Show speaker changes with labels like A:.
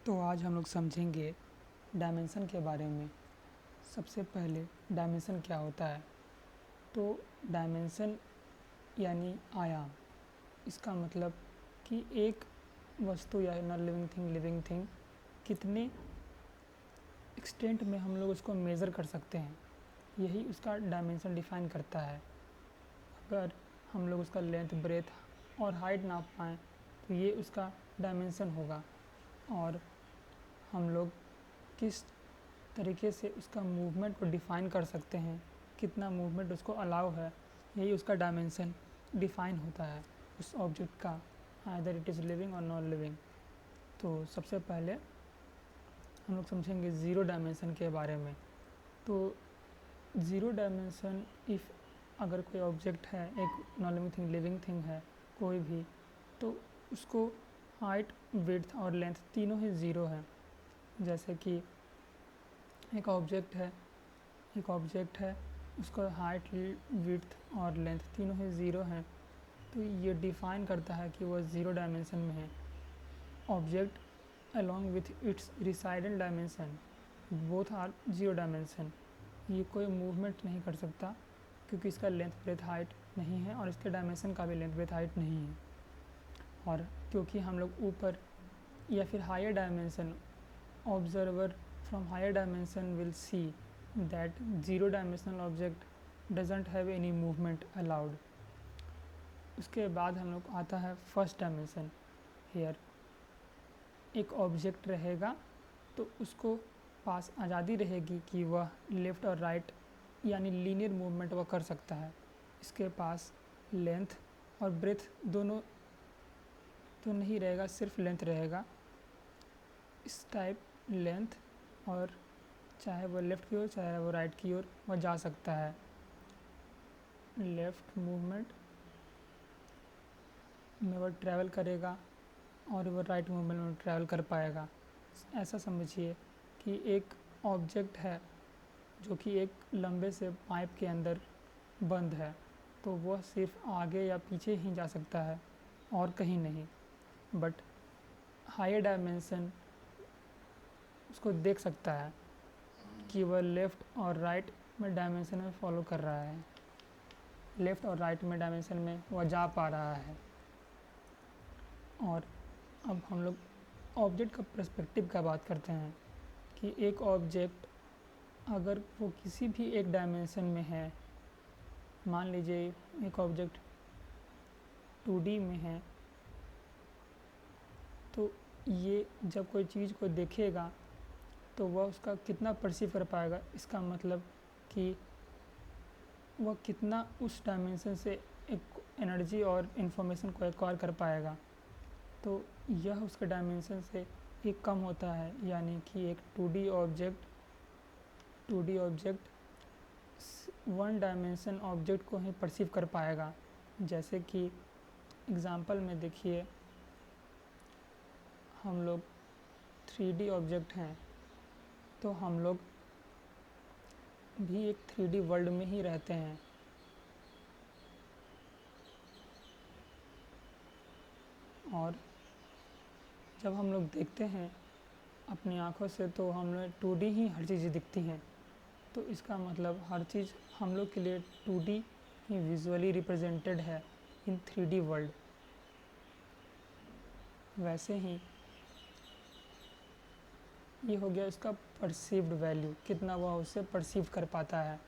A: तो आज हम लोग समझेंगे डायमेंशन के बारे में। सबसे पहले डायमेंशन क्या होता है। तो डायमेंशन यानी आयाम, इसका मतलब कि एक वस्तु या नॉन लिविंग थिंग कितने एक्सटेंट में हम लोग उसको मेज़र कर सकते हैं, यही उसका डायमेंशन डिफ़ाइन करता है। अगर हम लोग उसका लेंथ, ब्रेथ और हाइट नाप पाएँ तो ये उसका डायमेंशन होगा। और हम लोग किस तरीके से उसका मूवमेंट को डिफ़ाइन कर सकते हैं, कितना मूवमेंट उसको अलाउ है, यही उसका डायमेंशन डिफ़ाइन होता है उस ऑब्जेक्ट का, आइदर इट इज़ लिविंग और नॉन लिविंग। तो सबसे पहले हम लोग समझेंगे ज़ीरो डायमेंशन के बारे में। तो ज़ीरो डायमेंशन अगर कोई ऑब्जेक्ट है, एक नॉन लिविंग थिंग है कोई भी, तो उसको हाइट, विड्थ और लेंथ तीनों ही ज़ीरो है। जैसे कि एक ऑब्जेक्ट है उसका हाइट, विड्थ और लेंथ तीनों ही ज़ीरो हैं, तो ये डिफ़ाइन करता है कि वह ज़ीरो डायमेंशन में है। Object along with its resident dimension both are zero dimension. ये कोई मूवमेंट नहीं कर सकता क्योंकि इसका लेंथ, ब्रेथ, हाइट नहीं है और इसके डायमेंशन का भी लेंथ, ब्रेथ, हाइट नहीं है। और क्योंकि हम लोग ऊपर या फिर higher dimension, observer from higher dimension will see that zero dimensional object doesn't have any movement allowed। उसके बाद हम लोग आता है फर्स्ट डायमेंशन। हेयर एक ऑब्जेक्ट रहेगा तो उसको पास आज़ादी रहेगी कि वह लेफ़्ट और राइट यानी लीनियर मूवमेंट वह कर सकता है। इसके पास लेंथ और ब्रेथ दोनों तो नहीं रहेगा, सिर्फ लेंथ रहेगा। इस टाइप लेंथ, और चाहे वो लेफ़्ट की ओर चाहे वो राइट की ओर वह जा सकता है। लेफ़्ट मूवमेंट में वह ट्रैवल करेगा और वह राइट मूवमेंट में ट्रैवल कर पाएगा। ऐसा समझिए कि एक ऑब्जेक्ट है जो कि एक लंबे से पाइप के अंदर बंद है, तो वह सिर्फ आगे या पीछे ही जा सकता है और कहीं नहीं। बट हायर डायमेंशन उसको देख सकता है कि वह लेफ़्ट और राइट में डायमेंशन में फॉलो कर रहा है, लेफ़्ट और राइट में डायमेंशन में वह जा पा रहा है। और अब हम लोग ऑब्जेक्ट का पर्सपेक्टिव का बात करते हैं कि एक ऑब्जेक्ट अगर वो किसी भी एक डायमेंशन में है, मान लीजिए एक ऑब्जेक्ट 2D में है, तो ये जब कोई चीज़ को देखेगा तो वह उसका कितना परसीव कर पाएगा, इसका मतलब कि वह कितना उस डायमेंशन से एक एनर्जी और इन्फॉर्मेशन को एक्वायर कर पाएगा। तो यह उसके डायमेंशन से एक कम होता है, यानी कि एक 2D object one dimension object को ही परसीव कर पाएगा। जैसे कि एग्ज़ाम्पल में देखिए, हम लोग 3D ऑब्जेक्ट हैं, तो हम लोग भी एक 3D वर्ल्ड में ही रहते हैं। और जब हम लोग देखते हैं अपनी आँखों से तो हम लोग 2D ही हर चीज़ दिखती हैं। तो इसका मतलब हर चीज़ हम लोग के लिए 2D ही विजुअली रिप्रेजेंटेड है इन 3D वर्ल्ड। वैसे ही ये हो गया इसका परसीव्ड वैल्यू, कितना वह उसे परसीव कर पाता है।